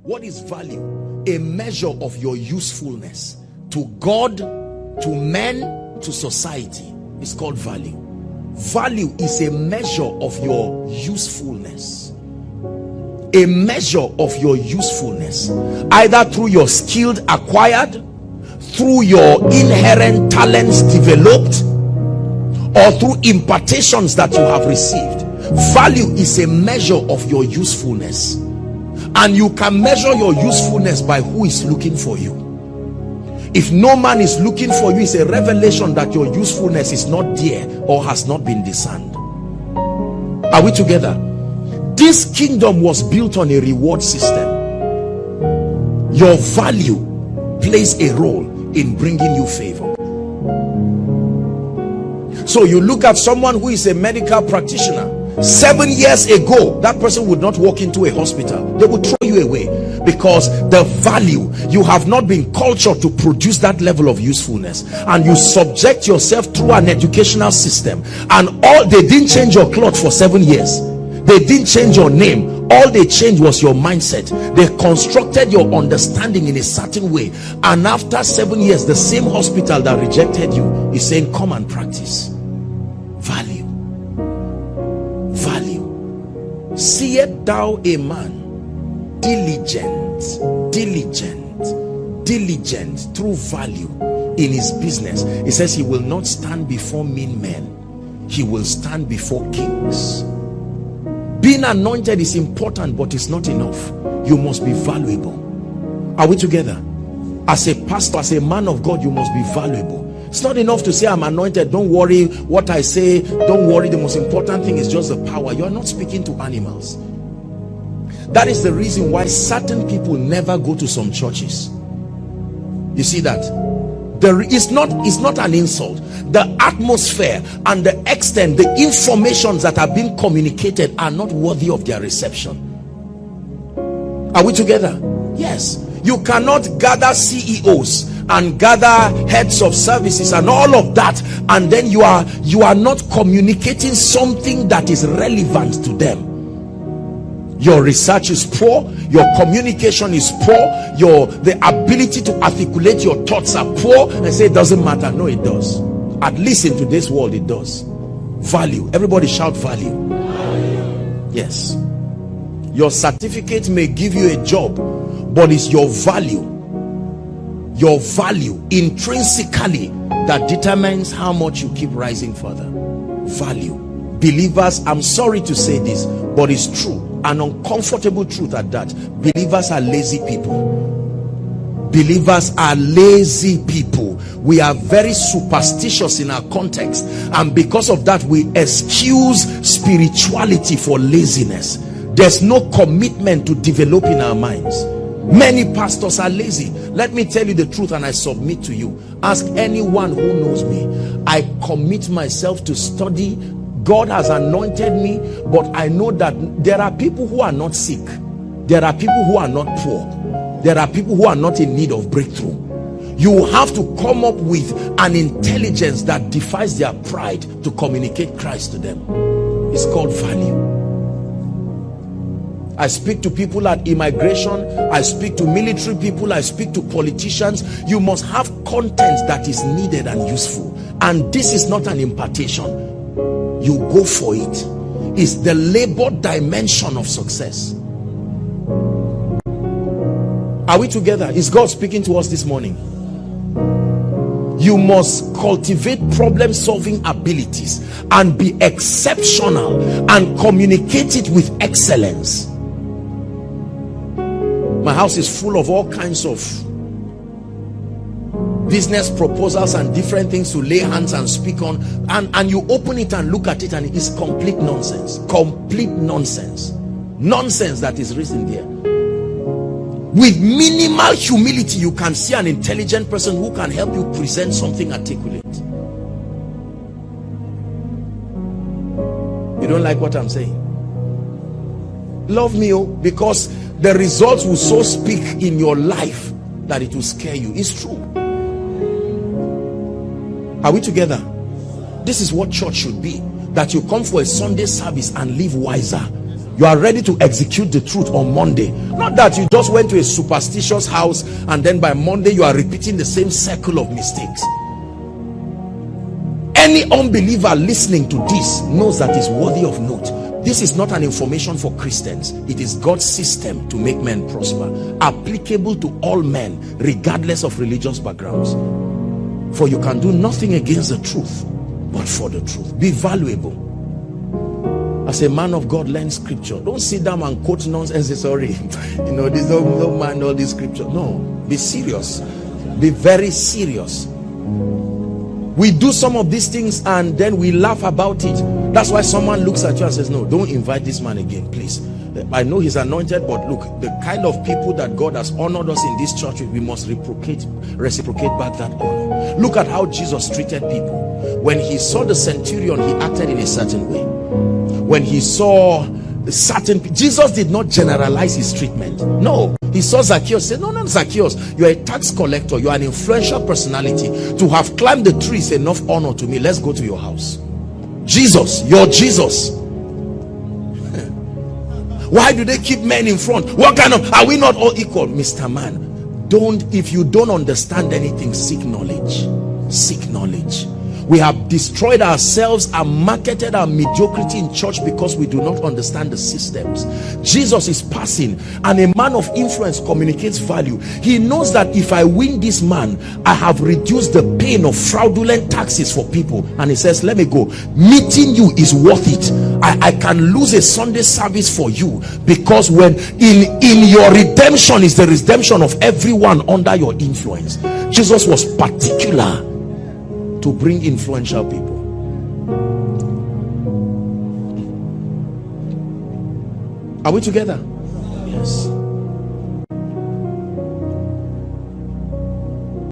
What is value? A measure of your usefulness to God, to men, to society. It's called value. Value is a measure of your usefulness. A measure of your usefulness, either through your skilled acquired, through your inherent talents developed, or through impartations that you have received. Value is a measure of your usefulness, and you can measure your usefulness by who is looking for you. If no man is looking for you, it's a revelation that your usefulness is not there or has not been discerned. Are we together? This kingdom was built on a reward system. Your value plays a role in bringing you favor. So you look at someone who is a medical practitioner. 7 years ago, that person would not walk into a hospital. They would throw you away, because the value, you have not been cultured to produce that level of usefulness, and you subject yourself through an educational system, and all they didn't change your cloth for 7 years. They didn't change your name. All they changed was your mindset. They constructed your understanding in a certain way, and after 7 years, the same hospital that rejected you is saying, come and practice. Value. Value. Seest thou a man diligent through value in his business? He says he will not stand before mean men, he will stand before kings. Being anointed is important, but it's not enough. You must be valuable. Are we together? As a pastor, as a man of God, you must be valuable. It's not enough to say I'm anointed, don't worry what I say, don't worry, the most important thing is just the power. You are not speaking to animals. That is the reason why certain people never go to some churches. You see that? It's not an insult. The atmosphere and the extent, the informations that are being communicated are not worthy of their reception. Are we together? Yes. You cannot gather CEOs and gather heads of services and all of that, and then you are not communicating something that is relevant to them. Your research is poor, your communication is poor, the ability to articulate your thoughts are poor, and say it doesn't matter. No, it does. At least in today's world it does. Value. Everybody shout value. Yes. Your certificate may give you a job, but it's your value intrinsically that determines how much you keep rising further. Value. Believers, I'm sorry to say this, but it's true, an uncomfortable truth at that. Believers are lazy people. Believers are lazy people. We are very superstitious in our context, and because of that we excuse spirituality for laziness. There's no commitment to develop in our minds. Many pastors are lazy. Let me tell you the truth, and I submit to you. Ask anyone who knows me. I commit myself to study. God has anointed me, but I know that there are people who are not sick. There are people who are not poor. There are people who are not in need of breakthrough. You have to come up with an intelligence that defies their pride to communicate Christ to them. It's called value. I speak to people at immigration, I speak to military people, I speak to politicians. You must have content that is needed and useful, and this is not an impartation. You go for it. It's the labor dimension of success. Are we together? Is God speaking to us this morning? You must cultivate problem-solving abilities and be exceptional and communicate it with excellence. My house is full of all kinds of business proposals and different things to lay hands and speak on, and you open it and look at it and it is complete nonsense. Complete nonsense. Nonsense that is written there. With minimal humility, you can see an intelligent person who can help you present something articulate. You don't like what I'm saying? Love me, because the results will so speak in your life that it will scare you. It's true. Are we together? This is what church should be. That you come for a Sunday service and live wiser You are ready to execute the truth on Monday. Not that you just went to a superstitious house and then by Monday you are repeating the same circle of mistakes. Any unbeliever listening to this knows that it's worthy of note. This is not an information for Christians. It is God's system to make men prosper, applicable to all men regardless of religious backgrounds. For you can do nothing against the truth but for the truth. Be valuable. As a man of God, learn scripture. Don't sit down and quote nonsense and say, sorry, you know, this don't mind all this scripture. No, be serious. Be very serious. We do some of these things and then we laugh about it. That's why someone looks at you and says, no, don't invite this man again, please. I know he's anointed, but look, the kind of people that God has honored us in this church, we must reciprocate back that honor. Look at how Jesus treated people. When he saw the centurion, he acted in a certain way. When he saw Jesus did not generalize his treatment. No, he saw Zacchaeus, said, no, Zacchaeus, you are a tax collector, you are an influential personality. To have climbed the tree is enough honor to me. Let's go to your house. Jesus, your Jesus. Why do they keep men in front? What kind of, are we not all equal? Mr. Man, if you don't understand anything, seek knowledge. Seek knowledge. We have destroyed ourselves and marketed our mediocrity in church because we do not understand the systems. Jesus is passing and a man of influence communicates value. He knows that if I win this man, I have reduced the pain of fraudulent taxes for people. And he says, let me go. Meeting you is worth it. I can lose a Sunday service for you, because when in your redemption is the redemption of everyone under your influence. Jesus was particular to bring influential people. Are we together? Yes.